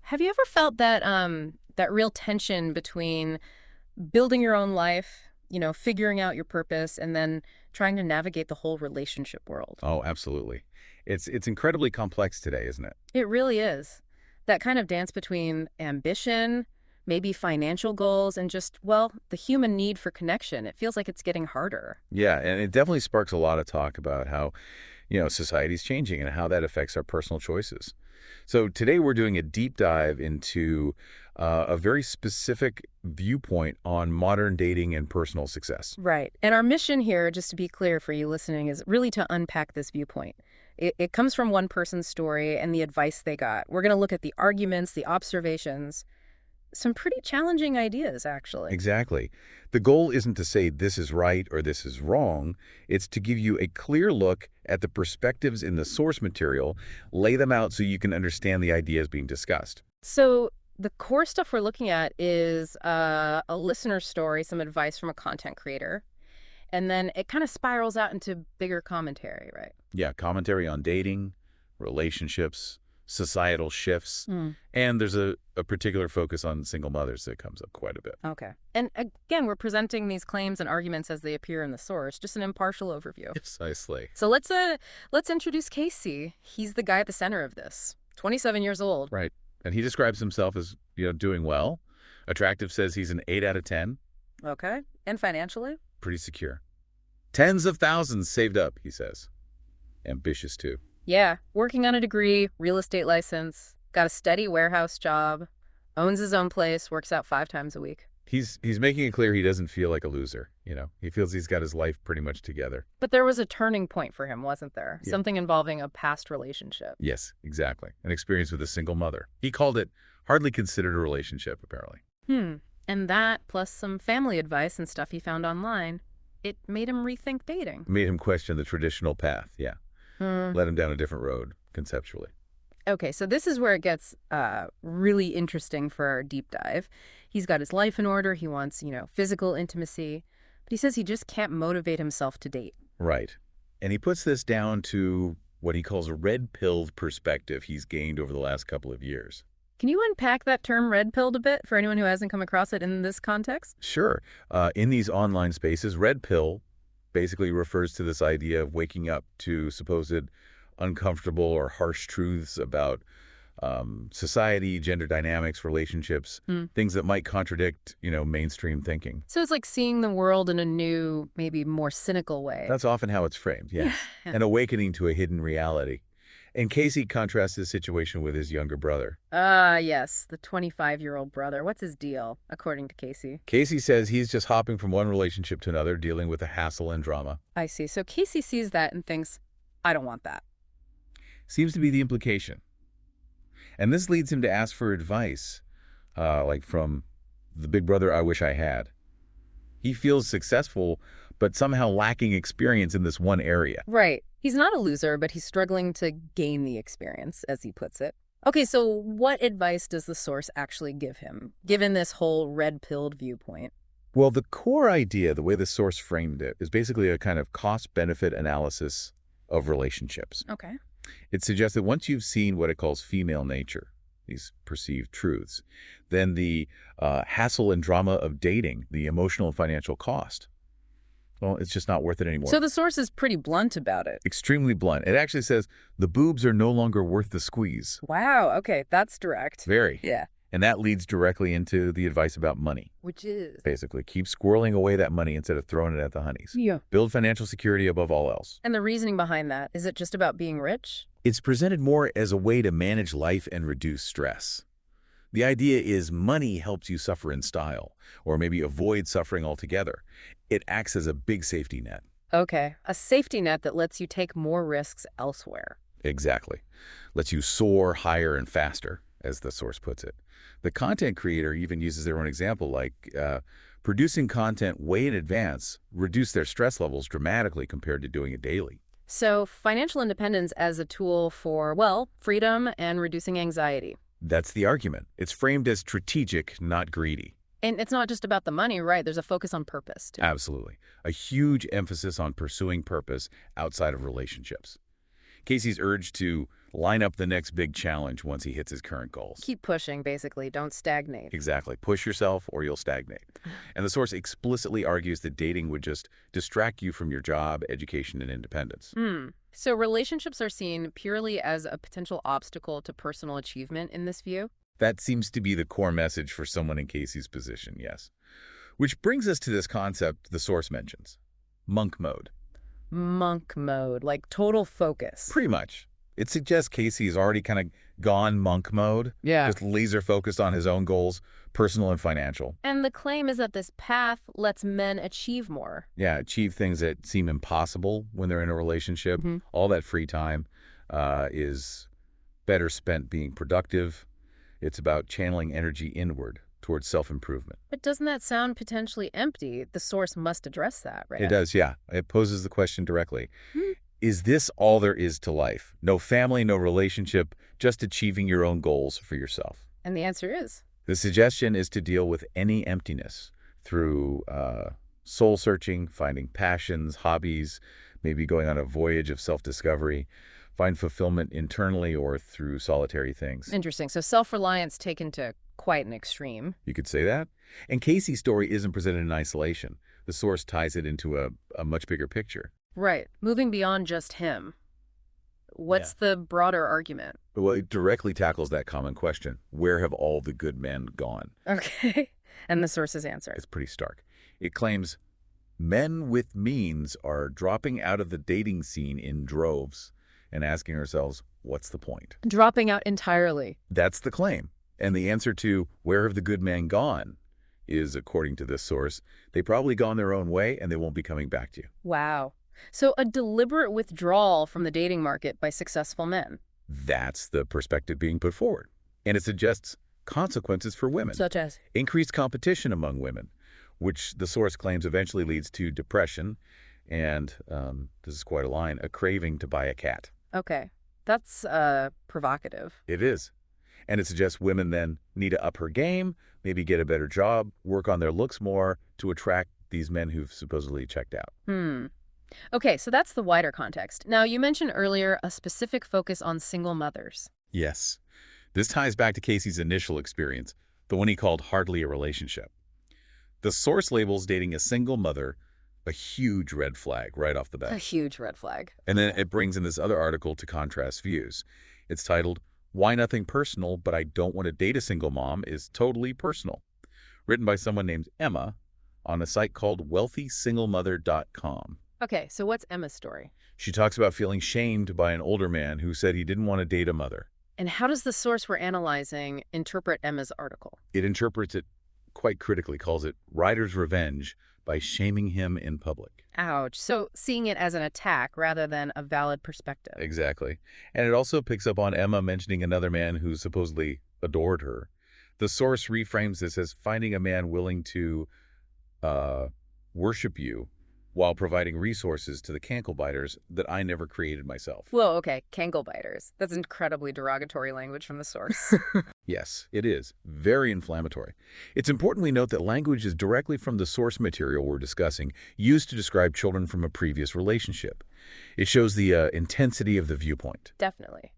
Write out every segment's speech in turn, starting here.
Have you ever felt that that real tension between building your own life, figuring out your purpose, and then trying to navigate the whole relationship world? Oh, absolutely. It's incredibly complex today, isn't it? It really is. That kind of dance between ambition, maybe financial goals, and just, well, the human need for connection. It feels like it's getting harder. Yeah, and it definitely sparks a lot of talk about how, society's changing and how that affects our personal choices. So today we're doing a deep dive into a very specific viewpoint on modern dating and personal success. Right. And our mission here, just to be clear for you listening, is really to unpack this viewpoint. It comes from one person's story and the advice they got. We're going to look at the arguments, the observations, some pretty challenging ideas, actually. Exactly. The goal isn't to say this is right or this is wrong. It's to give you a clear look at the perspectives in the source material, lay them out so you can understand the ideas being discussed. So the core stuff we're looking at is a listener story, some advice from a content creator, and then it kind of spirals out into bigger commentary, right? Yeah, commentary on dating, relationships, societal shifts, Mm. and there's a particular focus on single mothers that comes up quite a bit. Okay. And again, we're presenting these claims and arguments as they appear in the source, just an impartial overview. Precisely. So let's introduce Casey. He's the guy at the center of this. 27 years old. Right. And he describes himself as, doing well. Attractive says he's an 8 out of 10. Okay. And financially? Pretty secure. Tens of thousands saved up, he says. Ambitious, too. Yeah. Working on a degree, real estate license, got a steady warehouse job, owns his own place, works out 5 times a week. He's making it clear he doesn't feel like a loser, He feels he's got his life pretty much together. But there was a turning point for him, wasn't there? Yeah. Something involving a past relationship. Yes, exactly. An experience with a single mother. He called it hardly considered a relationship, apparently. And that, plus some family advice and stuff he found online, it made him rethink dating. Made him question the traditional path, yeah. Led him down a different road, conceptually. Okay, so this is where it gets really interesting for our deep dive. He's got his life in order. He wants, physical intimacy. But he says he just can't motivate himself to date. Right. And he puts this down to what he calls a red-pilled perspective he's gained over the last couple of years. Can you unpack that term red-pilled a bit for anyone who hasn't come across it in this context? Sure. In these online spaces, red pill basically refers to this idea of waking up to supposed uncomfortable or harsh truths about society, gender dynamics, relationships, things that might contradict, mainstream thinking. So it's like seeing the world in a new, maybe more cynical way. That's often how it's framed, yeah. An awakening to a hidden reality. And Casey contrasts this situation with his younger brother. Yes, the 25-year-old brother. What's his deal, according to Casey? Casey says he's just hopping from one relationship to another, dealing with the hassle and drama. I see. So Casey sees that and thinks, I don't want that. Seems to be the implication. And this leads him to ask for advice, like from the big brother I wish I had. He feels successful, but somehow lacking experience in this one area. Right. He's not a loser, but he's struggling to gain the experience, as he puts it. Okay, so what advice does the source actually give him, given this whole red-pilled viewpoint? Well, the core idea, the way the source framed it, is basically a kind of cost-benefit analysis of relationships. Okay. It suggests that once you've seen what it calls female nature, these perceived truths, then the hassle and drama of dating, the emotional and financial cost, well, it's just not worth it anymore. So the source is pretty blunt about it. Extremely blunt. It actually says the boobs are no longer worth the squeeze. Wow, okay, that's direct. Very. Yeah. And that leads directly into the advice about money. Which is? Basically, keep squirreling away that money instead of throwing it at the honeys. Yeah. Build financial security above all else. And the reasoning behind that, is it just about being rich? It's presented more as a way to manage life and reduce stress. The idea is money helps you suffer in style, or maybe avoid suffering altogether. It acts as a big safety net. Okay, a safety net that lets you take more risks elsewhere. Exactly. Lets you soar higher and faster, as the source puts it. The content creator even uses their own example, like producing content way in advance reduce their stress levels dramatically compared to doing it daily. So financial independence as a tool for, well, freedom and reducing anxiety. That's the argument. It's framed as strategic, not greedy. And it's not just about the money, right? There's a focus on purpose, too. Absolutely. A huge emphasis on pursuing purpose outside of relationships. Casey's urge to line up the next big challenge once he hits his current goals. Keep pushing, basically. Don't stagnate. Exactly. Push yourself or you'll stagnate. And the source explicitly argues that dating would just distract you from your job, education, and independence. So relationships are seen purely as a potential obstacle to personal achievement in this view? That seems to be the core message for someone in Casey's position, yes. Which brings us to this concept the source mentions, monk mode. Monk mode, like total focus. Pretty much. It suggests Casey is already kind of gone monk mode, just laser focused on his own goals, personal and financial. And the claim is that this path lets men achieve more. Yeah, achieve things that seem impossible when they're in a relationship. All that free time is better spent being productive. It's about channeling energy inward towards self-improvement. But doesn't that sound potentially empty? The source must address that, right? It does, yeah. It poses the question directly. Is this all there is to life? No family, no relationship, just achieving your own goals for yourself. And the answer is? The suggestion is to deal with any emptiness through soul-searching, finding passions, hobbies, maybe going on a voyage of self-discovery, find fulfillment internally or through solitary things. Interesting. So self-reliance taken to quite an extreme. You could say that. And Casey's story isn't presented in isolation. The source ties it into a much bigger picture. Right. Moving beyond just him. What's the broader argument? Well, it directly tackles that common question. Where have all the good men gone? Okay. And the source's answer? It's pretty stark. It claims men with means are dropping out of the dating scene in droves and asking ourselves, what's the point? Dropping out entirely. That's the claim. And the answer to where have the good men gone is, according to this source, they've probably gone their own way and they won't be coming back to you. Wow. So a deliberate withdrawal from the dating market by successful men. That's the perspective being put forward. And it suggests consequences for women. Such as? Increased competition among women, which the source claims eventually leads to depression and, this is quite a line, a craving to buy a cat. Okay. That's provocative. It is. And it suggests women then need to up her game, maybe get a better job, work on their looks more to attract these men who've supposedly checked out. Okay, so that's the wider context. Now, you mentioned earlier a specific focus on single mothers. Yes. This ties back to Casey's initial experience, the one he called hardly a relationship. The source labels dating a single mother a huge red flag right off the bat. A huge red flag. And then it brings in this other article to contrast views. It's titled, Why Nothing Personal, But I Don't Want to Date a Single Mom is Totally Personal, written by someone named Emma on a site called wealthysinglemother.com. Okay, so what's Emma's story? She talks about feeling shamed by an older man who said he didn't want to date a mother. And how does the source we're analyzing interpret Emma's article? It interprets it quite critically, calls it rider's revenge by shaming him in public. Ouch. So seeing it as an attack rather than a valid perspective. Exactly. And it also picks up on Emma mentioning another man who supposedly adored her. The source reframes this as finding a man willing to worship you while providing resources to the cankle-biters that I never created myself. Whoa, okay, cankle-biters. That's incredibly derogatory language from the source. Yes, it is. Very inflammatory. It's important we note that language is directly from the source material we're discussing, used to describe children from a previous relationship. It shows the intensity of the viewpoint. Definitely.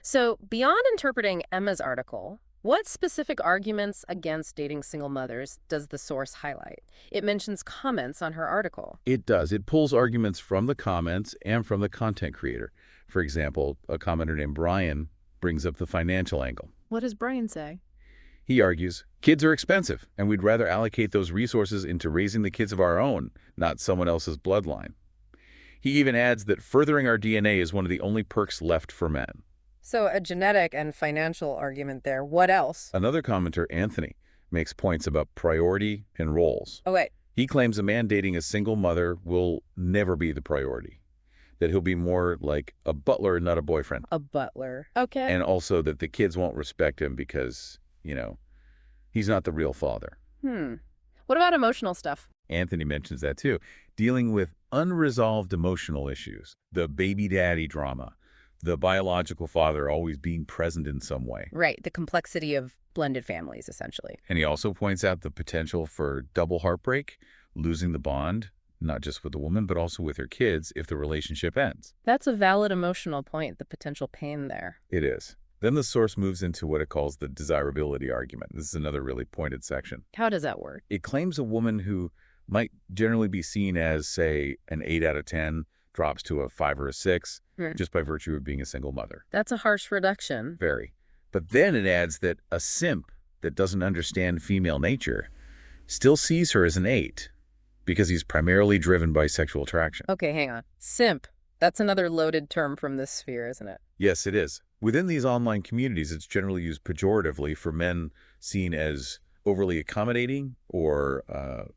So, beyond interpreting Emma's article, what specific arguments against dating single mothers does the source highlight? It mentions comments on her article. It does. It pulls arguments from the comments and from the content creator. For example, a commenter named Brian brings up the financial angle. What does Brian say? He argues, kids are expensive, and we'd rather allocate those resources into raising the kids of our own, not someone else's bloodline. He even adds that furthering our DNA is one of the only perks left for men. So a genetic and financial argument there. What else? Another commenter, Anthony, makes points about priority and roles. Oh, wait. He claims a man dating a single mother will never be the priority, that he'll be more like a butler, not a boyfriend. A butler. Okay. And also that the kids won't respect him because, he's not the real father. What about emotional stuff? Anthony mentions that too. Dealing with unresolved emotional issues, the baby daddy drama, the biological father always being present in some way. Right, the complexity of blended families, essentially. And he also points out the potential for double heartbreak, losing the bond, not just with the woman, but also with her kids if the relationship ends. That's a valid emotional point, the potential pain there. It is. Then the source moves into what it calls the desirability argument. This is another really pointed section. How does that work? It claims a woman who might generally be seen as, say, an 8 out of 10 drops to a 5 or a 6 just by virtue of being a single mother. That's a harsh reduction. Very. But then it adds that a simp that doesn't understand female nature still sees her as an 8 because he's primarily driven by sexual attraction. Okay, hang on. Simp. That's another loaded term from this sphere, isn't it? Yes, it is. Within these online communities, it's generally used pejoratively for men seen as overly accommodating or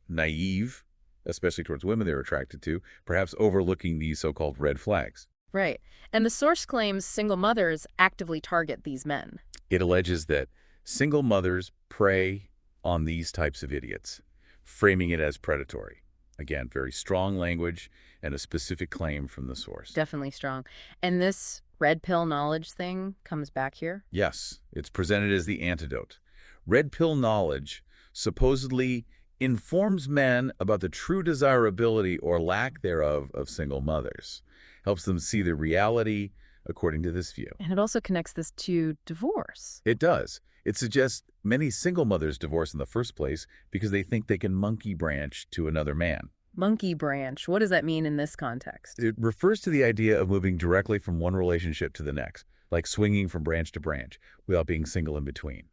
naive, especially towards women they're attracted to, perhaps overlooking these so-called red flags. Right. And the source claims single mothers actively target these men. It alleges that single mothers prey on these types of idiots, framing it as predatory. Again, very strong language and a specific claim from the source. Definitely strong. And this red pill knowledge thing comes back here? Yes, it's presented as the antidote. Red pill knowledge supposedly informs men about the true desirability or lack thereof of single mothers, helps them see the reality according to this view. And it also connects this to divorce. It does. It suggests many single mothers divorce in the first place because they think they can monkey branch to another man. Monkey branch. What does that mean in this context? It refers to the idea of moving directly from one relationship to the next, like swinging from branch to branch, without being single in between.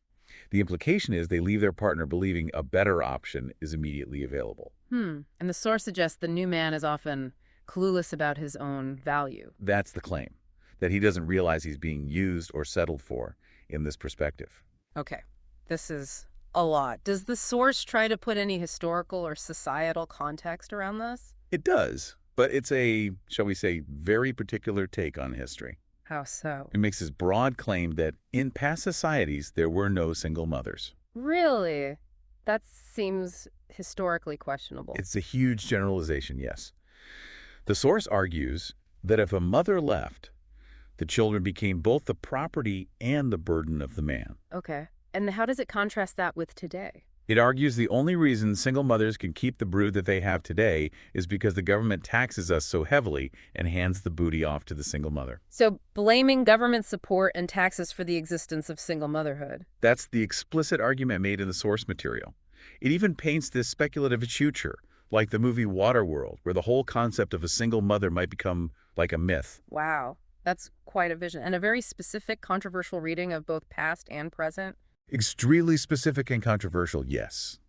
The implication is they leave their partner believing a better option is immediately available. And the source suggests the new man is often clueless about his own value. That's the claim, that he doesn't realize he's being used or settled for in this perspective. Okay, this is a lot. Does the source try to put any historical or societal context around this? It does, but it's a, shall we say, very particular take on history. How so? It makes this broad claim that in past societies, there were no single mothers. Really? That seems historically questionable. It's a huge generalization, yes. The source argues that if a mother left, the children became both the property and the burden of the man. Okay. And how does it contrast that with today? It argues the only reason single mothers can keep the brood that they have today is because the government taxes us so heavily and hands the booty off to the single mother. So blaming government support and taxes for the existence of single motherhood. That's the explicit argument made in the source material. It even paints this speculative future, like the movie Waterworld, where the whole concept of a single mother might become like a myth. Wow. That's quite a vision, and a very specific, controversial reading of both past and present. Extremely specific and controversial, yes.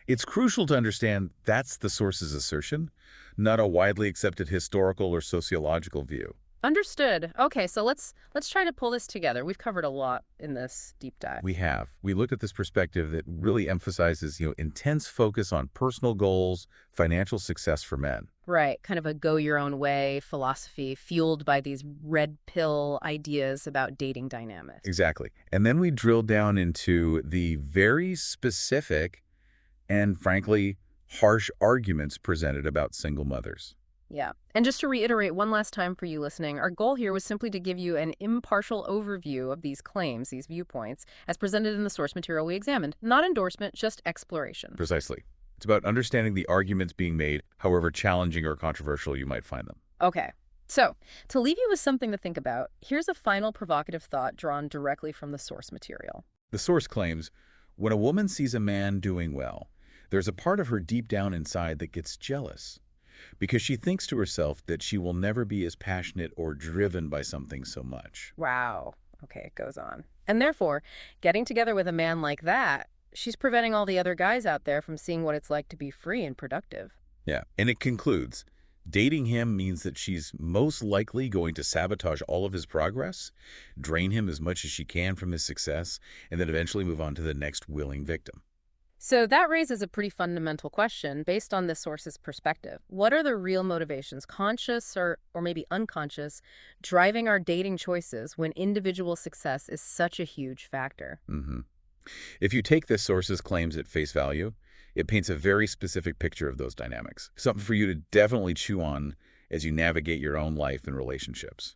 It's crucial to understand that's the source's assertion, not a widely accepted historical or sociological view. Understood. Okay, so let's try to pull this together. We've covered a lot in this deep dive. We have. We looked at this perspective that really emphasizes, intense focus on personal goals, financial success for men. Right, kind of a go-your-own-way philosophy fueled by these red pill ideas about dating dynamics. Exactly. And then we drilled down into the very specific and, frankly, harsh arguments presented about single mothers. Yeah. And just to reiterate one last time for you listening, our goal here was simply to give you an impartial overview of these claims, these viewpoints, as presented in the source material we examined. Not endorsement, just exploration. Precisely. It's about understanding the arguments being made, however challenging or controversial you might find them. Okay. So, to leave you with something to think about, here's a final provocative thought drawn directly from the source material. The source claims, when a woman sees a man doing well, there's a part of her deep down inside that gets jealous, because she thinks to herself that she will never be as passionate or driven by something so much. Wow. Okay, it goes on. And therefore, getting together with a man like that, she's preventing all the other guys out there from seeing what it's like to be free and productive. Yeah, and it concludes, dating him means that she's most likely going to sabotage all of his progress, drain him as much as she can from his success, and then eventually move on to the next willing victim. So that raises a pretty fundamental question based on this source's perspective. What are the real motivations, conscious or maybe unconscious, driving our dating choices when individual success is such a huge factor? If you take this source's claims at face value, it paints a very specific picture of those dynamics, something for you to definitely chew on as you navigate your own life and relationships.